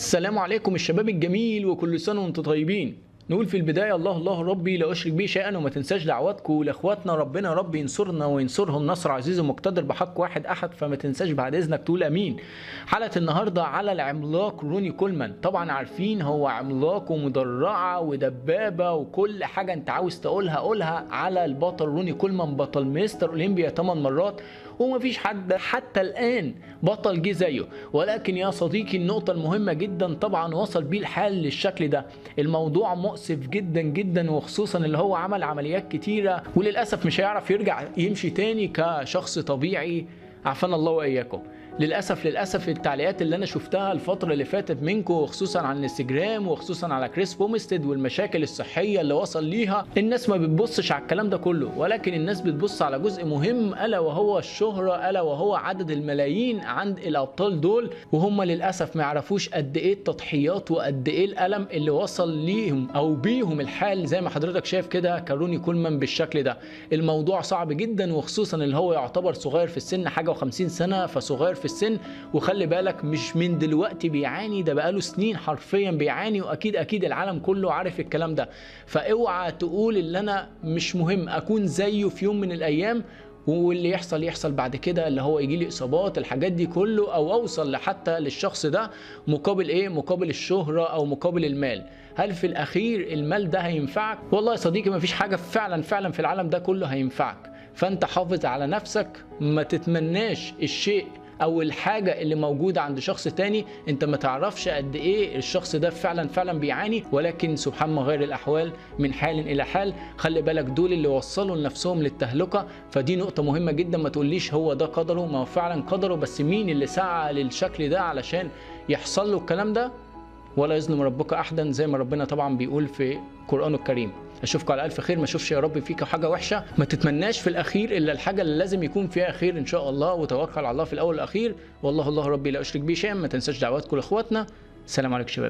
السلام عليكم الشباب الجميل، وكل سنة وانتم طيبين. نقول في البداية الله ربي لا أشرك به شيئا، وما تنساش دعواتكم لإخواتنا. ربنا رب ينصرنا وينصرهم نصر عزيز ومقتدر بحق واحد أحد، فما تنساش بعد إذنك تقول أمين. حلقة النهاردة على العملاق روني كولمان. طبعا عارفين هو عملاق ومدرعة ودبابة وكل حاجة أنت عاوز تقولها قولها على البطل روني كولمان، بطل مستر أولمبيا 8 مرات، ومفيش حد حتى الآن بطل جه زيه. ولكن يا صديقي النقطة المهمة جدا، طبعا وصل بيه الحال للشكل ده. الموضوع مؤسف جدا جدا، وخصوصا اللي هو عمل عمليات كتيرة، وللأسف مش هيعرف يرجع يمشي تاني كشخص طبيعي. عافانا الله وإياكم. للأسف التعليقات اللي أنا شفتها الفترة اللي فاتت منكم، وخصوصا على الانستجرام وخصوصا على كريس بومستد والمشاكل الصحية اللي وصل ليها، الناس ما بتبصش على الكلام ده كله، ولكن الناس بتبص على جزء مهم، ألا وهو الشهرة، ألا وهو عدد الملايين عند الأبطال دول. وهم للأسف ما يعرفوش قد إيه التضحيات وقد إيه الألم اللي وصل ليهم أو بيهم الحال، زي ما حضرتك شايف كده كروني كولمان بالشكل ده. الموضوع صعب جدا، وخصوصا اللي هو يعتبر صغير في السن، حاجة و50 سنة، فصغير في السن. وخلي بالك مش من دلوقتي بيعاني، ده بقاله سنين حرفيا بيعاني، واكيد العالم كله عارف الكلام ده. فاوعى تقول اللي انا مش مهم اكون زيه في يوم من الايام، واللي يحصل بعد كده اللي هو يجي لي اصابات الحاجات دي كله، او اوصل حتى للشخص ده مقابل ايه؟ مقابل الشهرة او مقابل المال. هل في الاخير المال ده هينفعك؟ والله يا صديقي مفيش حاجة فعلا في العالم ده كله هينفعك. فانت حافظ على نفسك، ما تتمناش الشيء او الحاجة اللي موجودة عند شخص تاني. انت ما تعرفش قد ايه الشخص ده فعلا بيعاني، ولكن سبحان الله غير الاحوال من حال الى حال. خلي بالك دول اللي وصلوا لنفسهم للتهلكة، فدي نقطة مهمة جدا. ما تقوليش هو ده قدره، ما هو فعلا قدره، بس مين اللي سعى للشكل ده علشان يحصل له الكلام ده؟ ولا يظلم ربك احدا، زي ما ربنا طبعا بيقول في قرآنه الكريم. اشوفكم على الف خير، ما اشوفش يا رب فيك حاجه وحشه. ما تتمناش في الاخير الا الحاجه اللي لازم يكون فيها خير ان شاء الله، وتوكل على الله في الاول والاخير. والله ربي لا اشرك به شيئا. ما تنساش دعواتكم لاخواتنا. السلام عليكم شباب.